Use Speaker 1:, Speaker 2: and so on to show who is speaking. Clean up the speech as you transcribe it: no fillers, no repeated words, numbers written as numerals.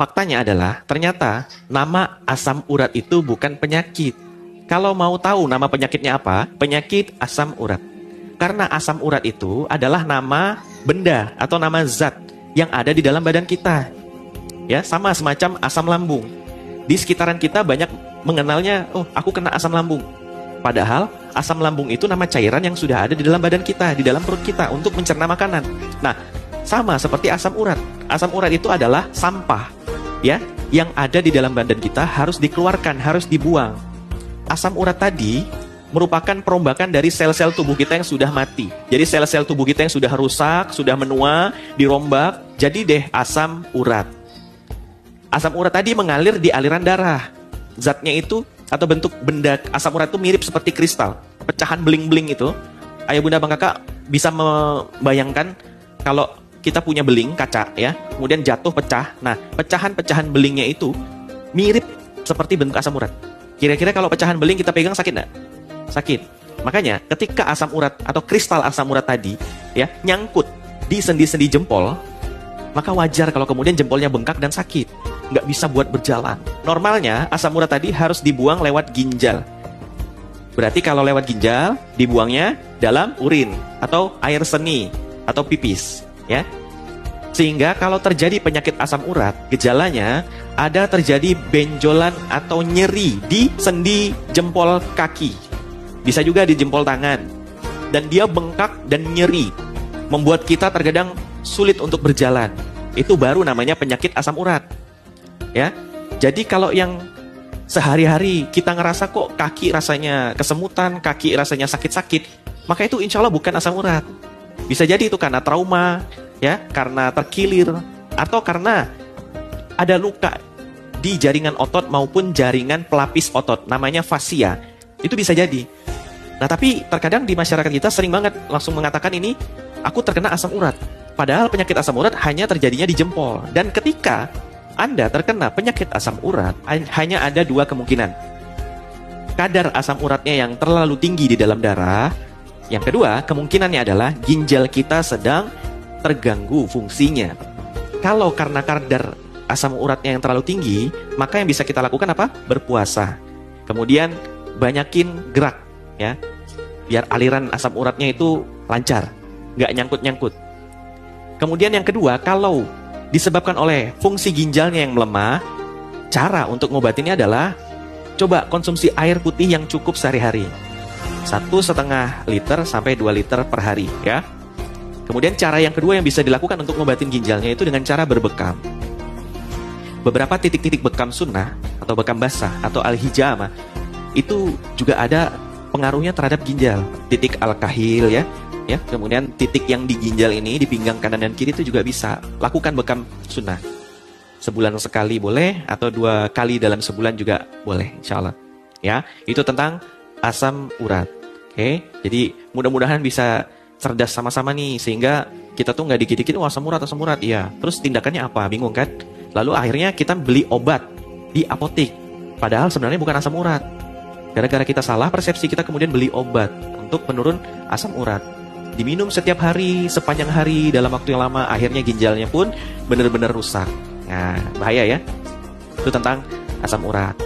Speaker 1: faktanya adalah ternyata nama asam urat itu bukan penyakit. Kalau mau tahu nama penyakitnya apa, penyakit asam urat. Karena asam urat itu adalah nama benda atau nama zat yang ada di dalam badan kita. Ya, sama semacam asam lambung. Di sekitaran kita banyak mengenalnya, oh aku kena asam lambung. Padahal asam lambung itu nama cairan yang sudah ada di dalam badan kita, di dalam perut kita untuk mencerna makanan. Nah, sama seperti asam urat. Asam urat itu adalah sampah, ya, yang ada di dalam badan kita harus dikeluarkan, harus dibuang. Asam urat tadi merupakan perombakan dari sel-sel tubuh kita yang sudah mati. Jadi sel-sel tubuh kita yang sudah rusak, sudah menua, dirombak, jadi deh asam urat. Asam urat tadi mengalir di aliran darah. Zatnya itu atau bentuk benda asam urat itu mirip seperti kristal, pecahan beling-beling itu. Ayah bunda bang kakak bisa membayangkan kalau kita punya beling kaca ya, kemudian jatuh pecah. Nah, pecahan-pecahan belingnya itu mirip seperti bentuk asam urat. Kira-kira kalau pecahan beling kita pegang sakit nggak? Sakit. Makanya ketika asam urat atau kristal asam urat tadi ya nyangkut di sendi-sendi jempol, maka wajar kalau kemudian jempolnya bengkak dan sakit, nggak bisa buat berjalan. Normalnya asam urat tadi harus dibuang lewat ginjal. Berarti kalau lewat ginjal, dibuangnya dalam urin atau air seni atau pipis, ya. Sehingga kalau terjadi penyakit asam urat, gejalanya ada terjadi benjolan atau nyeri di sendi jempol kaki. Bisa juga di jempol tangan. Dan dia bengkak dan nyeri, membuat kita terkadang sulit untuk berjalan. Itu baru namanya penyakit asam urat. Ya. Jadi kalau yang sehari-hari kita ngerasa kok kaki rasanya kesemutan, kaki rasanya sakit-sakit, maka itu insya Allah bukan asam urat. Bisa jadi itu karena trauma, ya, karena terkilir, atau karena ada luka di jaringan otot maupun jaringan pelapis otot, namanya fasia. Itu bisa jadi. Nah, tapi terkadang di masyarakat kita sering banget langsung mengatakan ini, aku terkena asam urat. Padahal penyakit asam urat hanya terjadinya di jempol. Dan ketika Anda terkena penyakit asam urat, hanya ada dua kemungkinan. Kadar asam uratnya yang terlalu tinggi di dalam darah. Yang kedua, kemungkinannya adalah ginjal kita sedang terganggu fungsinya. Kalau karena kadar asam uratnya yang terlalu tinggi, maka yang bisa kita lakukan apa? Berpuasa. Kemudian banyakin gerak, ya, biar aliran asam uratnya itu lancar, nggak nyangkut-nyangkut. Kemudian yang kedua, kalau disebabkan oleh fungsi ginjalnya yang melemah, cara untuk ngobatinnya adalah coba konsumsi air putih yang cukup sehari-hari, 1,5 liter sampai 2 liter per hari, ya. Kemudian cara yang kedua yang bisa dilakukan untuk ngobatin ginjalnya itu dengan cara berbekam. Beberapa titik-titik bekam sunnah atau bekam basah atau al-hijamah itu juga ada pengaruhnya terhadap ginjal. Titik al-kahil, ya. Kemudian titik yang di ginjal ini, di pinggang kanan dan kiri itu juga bisa lakukan bekam sunnah. Sebulan sekali boleh, atau 2 kali dalam sebulan juga boleh, insya Allah. Ya, itu tentang asam urat. Oke, jadi mudah-mudahan bisa cerdas sama-sama nih, sehingga kita tuh nggak dikit-dikit, oh asam urat, iya. Terus tindakannya apa? Bingung kan? Lalu akhirnya kita beli obat di apotek, padahal sebenarnya bukan asam urat. Gara-gara kita salah persepsi, kita kemudian beli obat untuk penurun asam urat. Diminum setiap hari, sepanjang hari, dalam waktu yang lama, akhirnya ginjalnya pun benar-benar rusak. Nah, bahaya ya. Itu tentang asam urat.